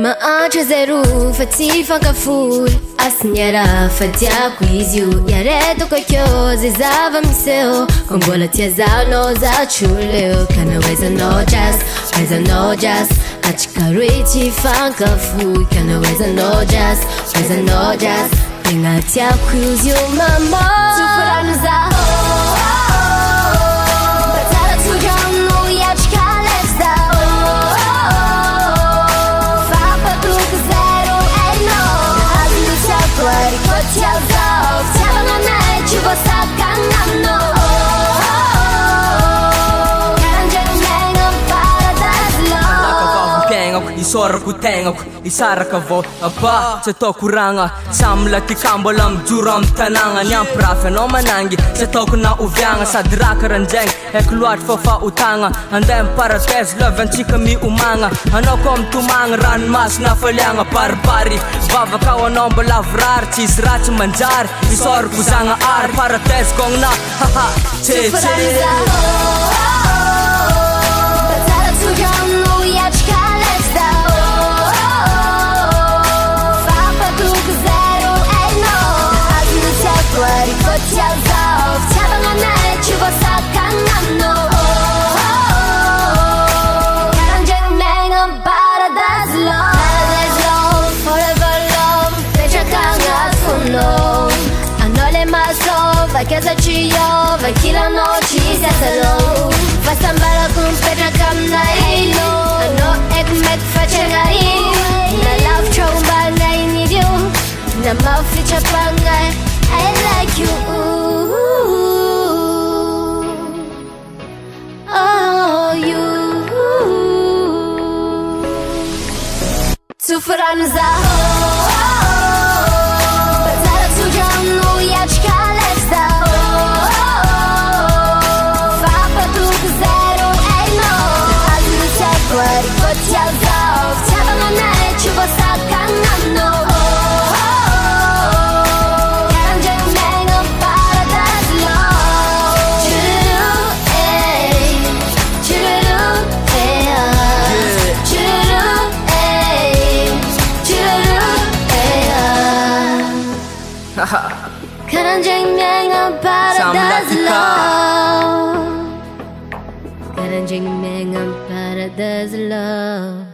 Mahantra zero fa tsy fankafory asiny raha fa tiako izy io iaredako akeo zay zava-miseho ko mbola tia zahanao zatroleo ka nahoezanao jazz atsika roe tsy fankafory ka nahoezanao jazz tegna tiako izy io mama tsoforano zaho Isorako tegnako, isaraka avao Aba, tsy ataoko ragna Samy latika mbola mijoro amy tanagna Niampy rafy anao manangy Tsy ataoko na oviagna Sady raka randraigny Haiko loatra fa fahotagna Andeha amy paradaiso Lovantsika miomagna Anao koa mitomagna Ranomasina faliagna Baribary Vavaka ao anao mbola virary Tsisy ratsy manjary Isorako zagna ary Paradaiso gongna Haha, tse vai casa ci io, vai chi la noce si alzano vai sambara con pedra camnai no ek mek facengai na love chomba na inidio na mafi chapangai I like you oh you Tsufuran zaho Karanjing ang paradise love Karanjing ang paradise love